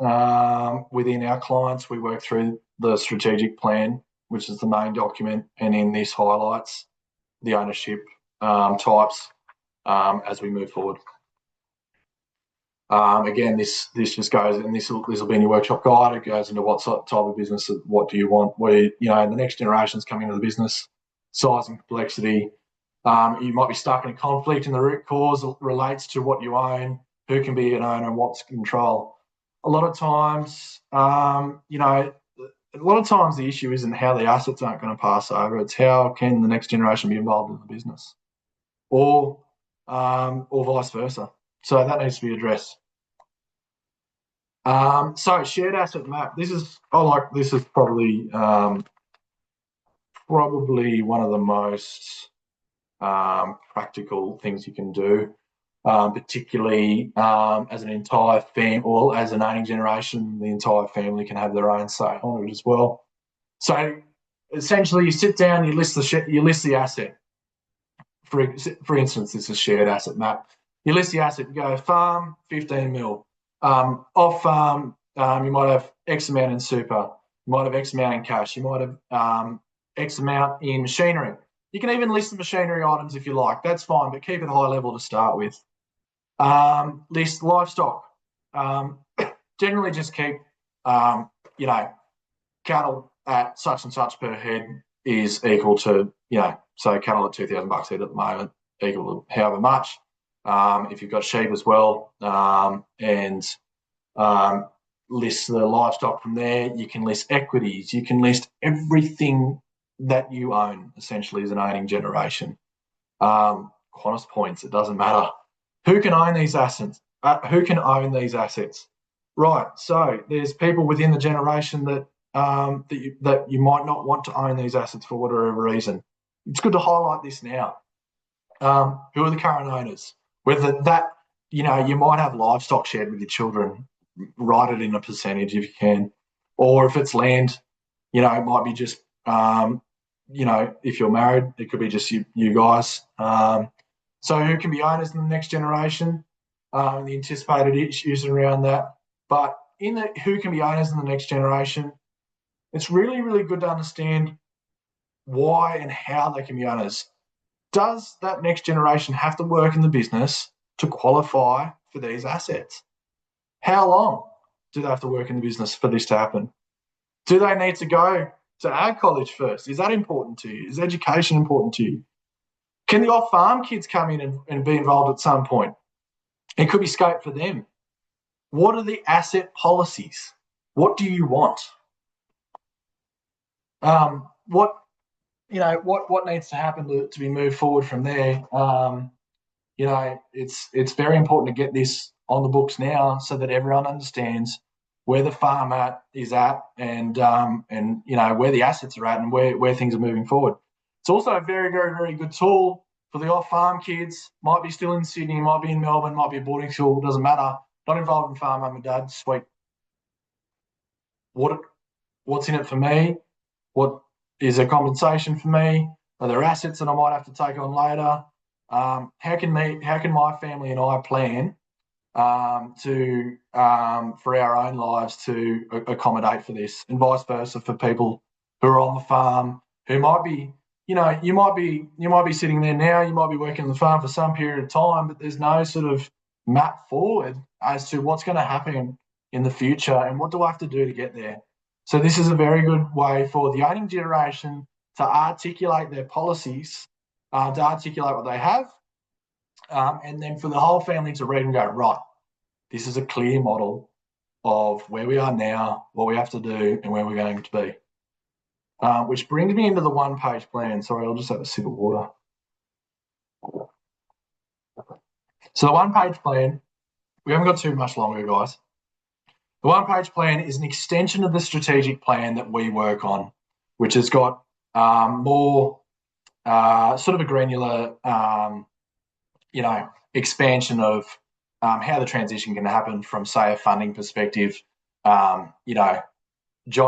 Speaker 1: our clients, we work through the strategic plan, which is the main document, and in this highlights the ownership types as we move forward. Again, this just goes, and this will be in your workshop guide. It goes into what type of business, what do you want, where the next generation's coming into the business, size and complexity. You might be stuck in a conflict, and the root cause relates to what you own. who can be an owner and what's control. A lot of times, the issue isn't how the assets aren't going to pass over. It's how can the next generation be involved in the business, or vice versa. So that needs to be addressed. So shared asset map. This is probably one of the most practical things you can do, particularly as an entire family or as an owning generation. The entire family can have their own say on it as well. So essentially, you sit down, you list the asset. For instance, this is shared asset map. You list the asset. You go farm, 15 mil. Off farm, you might have X amount in super. You might have X amount in cash. You might have X amount in machinery. You can even list the machinery items if you like. That's fine, but keep it high level to start with. List livestock. Generally, just keep, cattle at such and such per head is equal to, so cattle at $2,000 head at the moment, equal to however much. If you've got sheep as well, and list the livestock from there, you can list equities, you can list everything that you own, essentially, as an owning generation. Qantas points, it doesn't matter. Who can own these assets? Right, so there's people within the generation that you might not want to own these assets for whatever reason. It's good to highlight this now. Who are the current owners? Whether that, you might have livestock shared with your children, write it in a percentage if you can. Or if it's land, it might be just, if you're married, it could be just you guys. So who can be owners in the next generation? The anticipated issues around that. But in the who can be owners in the next generation, it's really, really good to understand why and how they can be owners. Does that next generation have to work in the business to qualify for these assets? How long do they have to work in the business for this to happen? Do they need to go to ag college first? Is that important to you? Is education important to you? Can the off-farm kids come in and be involved at some point? It could be scope for them. What are the asset policies? What do you want? What needs to happen to be moved forward from there? It's very important to get this on the books now so that everyone understands where the farm is at and where the assets are at and where things are moving forward. It's also a very, very, very good tool for the off-farm kids. Might be still in Sydney, might be in Melbourne, might be a boarding school, doesn't matter. Not involved in farm, mum and dad, sweet. What's in it for me? What is there compensation for me? Are there assets that I might have to take on later? How can my family and I plan for our own lives to accommodate for this, and vice versa for people who are on the farm who might be, you might be sitting there now, you might be working on the farm for some period of time, but there's no sort of map forward as to what's going to happen in the future and what do I have to do to get there. So this is a very good way for the owning generation to articulate their policies, to articulate what they have, and then for the whole family to read and go, right, this is a clear model of where we are now, what we have to do, and where we're going to be. Which brings me into the one-page plan. Sorry, I'll just have a sip of water. So the one-page plan, we haven't got too much longer, guys. The one-page plan is an extension of the strategic plan that we work on, which has got more sort of a granular, expansion of how the transition can happen from, say, a funding perspective. John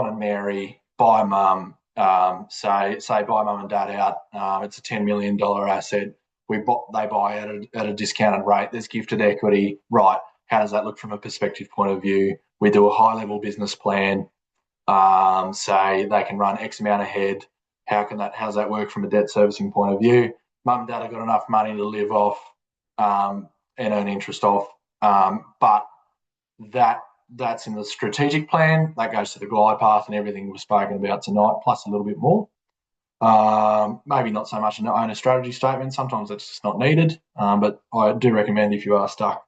Speaker 1: and Mary buy mum, say buy mum and dad out. It's a $10 million asset. They buy at a discounted rate. There's gifted equity. Right. How does that look from a perspective point of view? We do a high-level business plan. Say they can run X amount ahead. How does that work from a debt servicing point of view? Mum and dad have got enough money to live off and earn interest off. But that's in the strategic plan. That goes to the glide path and everything we've spoken about tonight, plus a little bit more. Maybe not so much an owner strategy statement. Sometimes it's just not needed. But I do recommend if you are stuck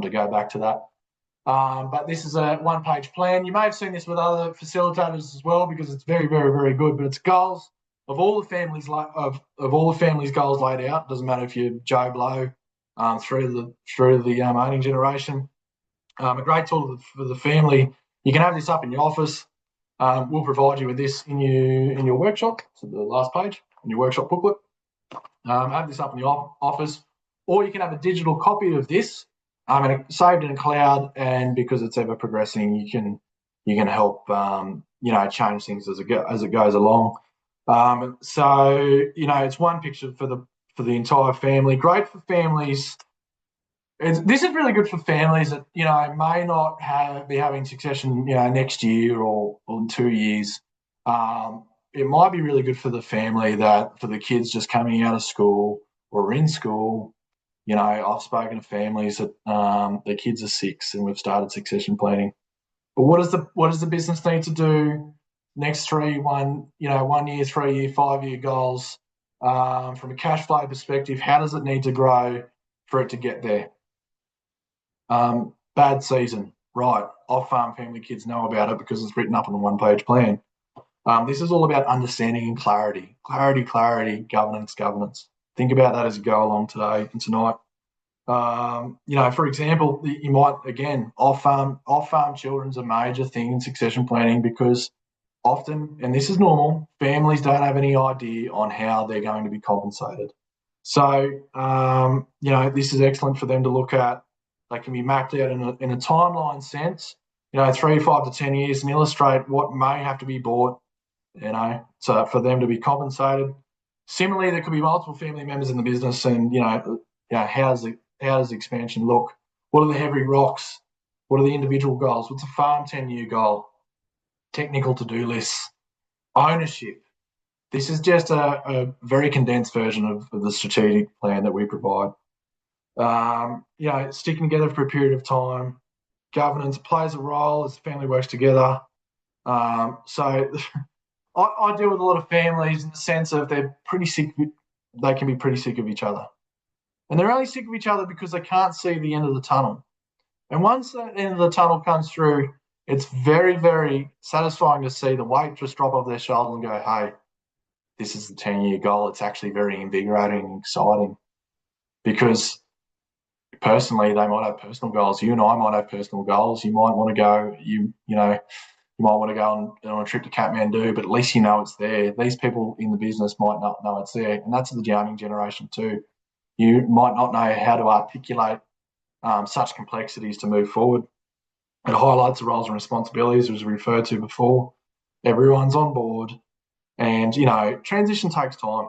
Speaker 1: to go back to that. But this is a one-page plan. You may have seen this with other facilitators as well because it's very, very, very good. But it's goals of all the families of all the families' goals laid out. Doesn't matter if you're Joe Blow through the owning generation. A great tool for the family. You can have this up in your office. We'll provide you with this in your workshop. So the last page in your workshop booklet. Have this up in your office, or you can have a digital copy of this and it's saved in a cloud. And because it's ever progressing, you can help change things as it goes along. So it's one picture for the entire family. Great for families. This is really good for families that may not be having succession next year or in 2 years. It might be really good for the family that for the kids just coming out of school or in school. I've spoken to families that their kids are 6 and we've started succession planning. But what does the business need to do next 1 year, 3 year, 5 year goals from a cash flow perspective? How does it need to grow for it to get there? Bad season, right? Off-farm family kids know about it because it's written up on the one-page plan. This is all about understanding and clarity, governance. Think about that as you go along today and tonight. For example, you might again off-farm children's a major thing in succession planning because often, and this is normal, families don't have any idea on how they're going to be compensated. So this is excellent for them to look at. They can be mapped out in a timeline sense, 3, 5 to 10 years, and illustrate what may have to be bought, so for them to be compensated. Similarly, there could be multiple family members in the business, and how does expansion look? What are the heavy rocks? What are the individual goals? What's a farm 10-year goal? Technical to-do lists, ownership. This is just a very condensed version of the strategic plan that we provide. Sticking together for a period of time. Governance plays a role as the family works together. So I deal with a lot of families in the sense of they're pretty sick. They can be pretty sick of each other. And they're only sick of each other because they can't see the end of the tunnel. And once that end of the tunnel comes through, it's very, very satisfying to see the weight just drop off their shoulder and go, hey, this is the 10-year goal. It's actually very invigorating and exciting because personally, they might have personal goals. You and I might have personal goals. You might want to go, you might want to go on a trip to Kathmandu, but at least you know it's there. These people in the business might not know it's there. And that's the young generation too. You might not know how to articulate such complexities to move forward. It highlights the roles and responsibilities, as referred to before. Everyone's on board. And, transition takes time.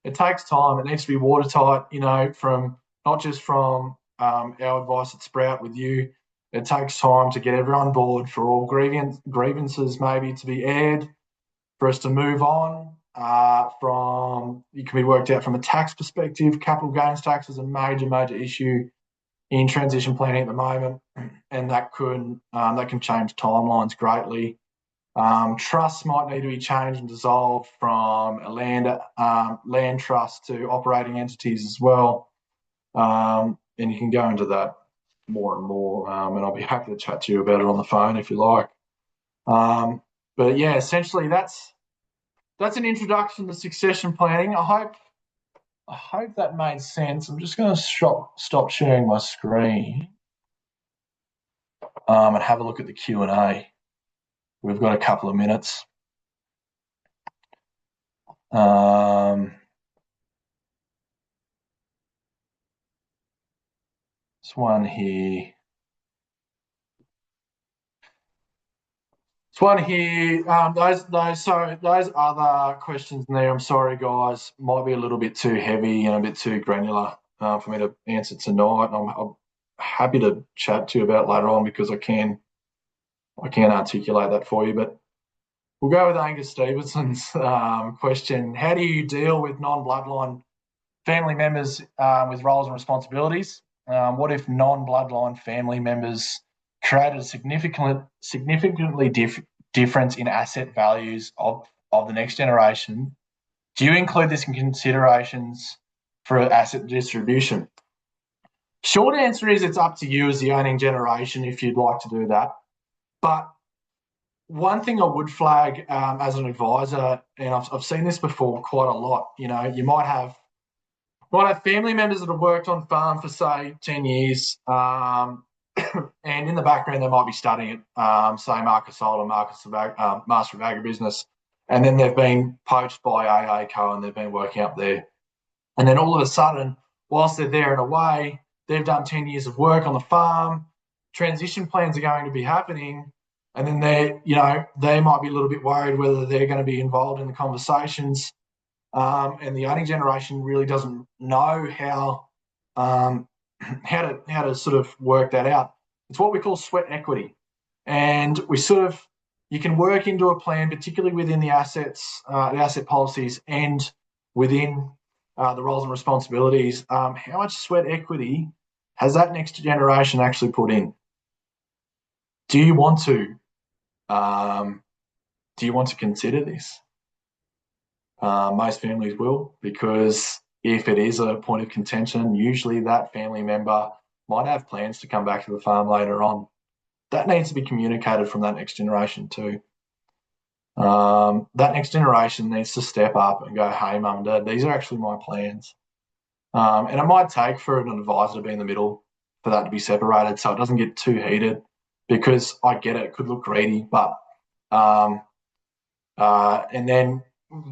Speaker 1: It takes time. It needs to be watertight, from not just from our advice at Sprout with you. It takes time to get everyone on board for all grievances maybe to be aired, for us to move on it can be worked out from a tax perspective. Capital gains tax is a major issue in transition planning at the moment, and that can change timelines greatly. Trusts might need to be changed and dissolved from a land trust to operating entities as well. And you can go into that more and more, and I'll be happy to chat to you about it on the phone if you like. But yeah, essentially that's an introduction to succession planning. I hope that made sense. I'm just going to stop sharing my screen and have a look at the Q&A. We've got a couple of minutes. This one here. Those other questions in there, I'm sorry, guys, might be a little bit too heavy and a bit too granular for me to answer tonight. I'm happy to chat to you about later on because I can articulate that for you. But we'll go with Angus Stevenson's question. How do you deal with non-bloodline family members with roles and responsibilities? What if non-bloodline family members created a significantly difference in asset values of the next generation? Do you include this in considerations for asset distribution? Short answer is it's up to you as the owning generation if you'd like to do that. But one thing I would flag as an advisor, and I've seen this before quite a lot. You might have family members that have worked on farm for say 10 years, and in the background they might be studying at say Marcus Older, Master of Agribusiness, and then they've been poached by AACO and they've been working up there. And then all of a sudden, whilst they're there and away, they've done 10 years of work on the farm, transition plans are going to be happening, and then they might be a little bit worried whether they're going to be involved in the conversations. And the owning generation really doesn't know how to sort of work that out. It's what we call sweat equity, and you can work into a plan, particularly within the asset policies, and within the roles and responsibilities. How much sweat equity has that next generation actually put in? Do you want to? Do you want to consider this? Most families will, because if it is a point of contention, usually that family member might have plans to come back to the farm later on. That needs to be communicated from that next generation too. That next generation needs to step up and go, hey, mum and dad, these are actually my plans. And it might take for an advisor to be in the middle for that to be separated so it doesn't get too heated, because I get it could look greedy, but and then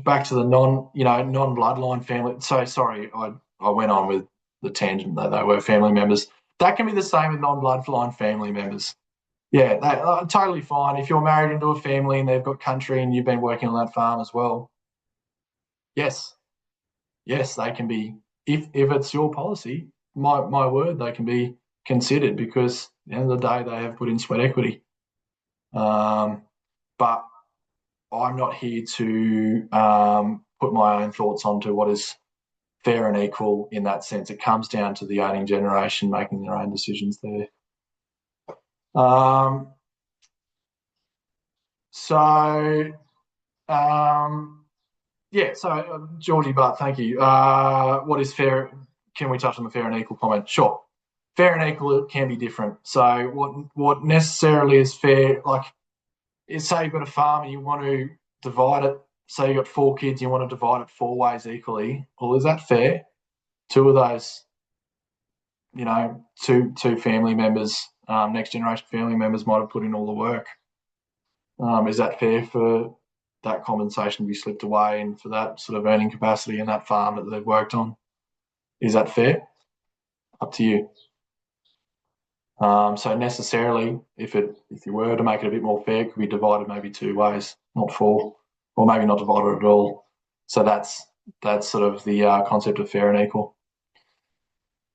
Speaker 1: back to the non-bloodline family. So sorry, I went on with the tangent that they were family members. That can be the same with non-bloodline family members. Yeah, they totally fine. If you're married into a family and they've got country and you've been working on that farm as well, yes, they can be. If it's your policy, my word, they can be considered, because at the end of the day they have put in sweat equity. But I'm not here to put my own thoughts onto what is fair and equal in that sense. It comes down to the owning generation making their own decisions there. Georgie Butt, thank you. What is fair? Can we touch on the fair and equal comment? Sure. Fair and equal can be different. So what necessarily is fair, like, say you've got a farm and you want to divide it. Say you've got 4 kids, you want to divide it 4 ways equally. Well, is that fair? 2 of those, two family members, next generation family members might have put in all the work. Is that fair for that compensation to be slipped away and for that sort of earning capacity in that farm that they've worked on? Is that fair? Up to you. So necessarily, if you were to make it a bit more fair, it could be divided maybe 2 ways, not 4, or maybe not divided at all. So that's sort of the concept of fair and equal.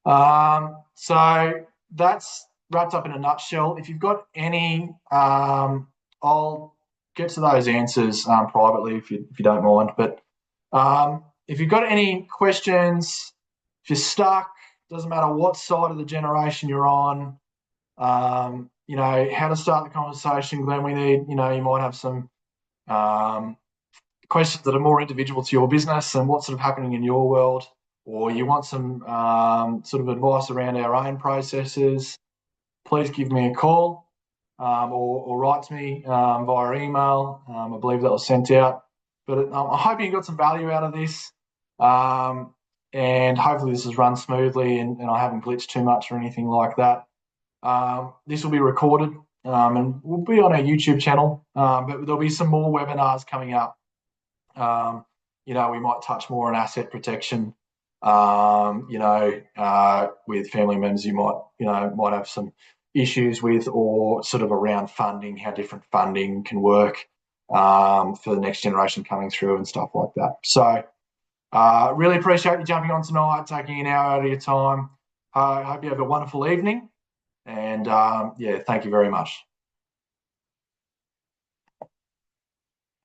Speaker 1: So that's wrapped up in a nutshell. If you've got any, I'll get to those answers privately if you don't mind. But if you've got any questions, if you're stuck, doesn't matter what side of the generation you're on, how to start the conversation, Glen, we need, you might have some questions that are more individual to your business and what's sort of happening in your world, or you want some sort of advice around our own processes, please give me a call or write to me via email. I believe that was sent out. But I hope you got some value out of this. And hopefully this has run smoothly and I haven't glitched too much or anything like that. This will be recorded and will be on our YouTube channel, but there'll be some more webinars coming up. We might touch more on asset protection, with family members you might have some issues with, or sort of around funding, how different funding can work for the next generation coming through and stuff like that. So really appreciate you jumping on tonight, taking an hour out of your time. I hope you have a wonderful evening. And thank you very much.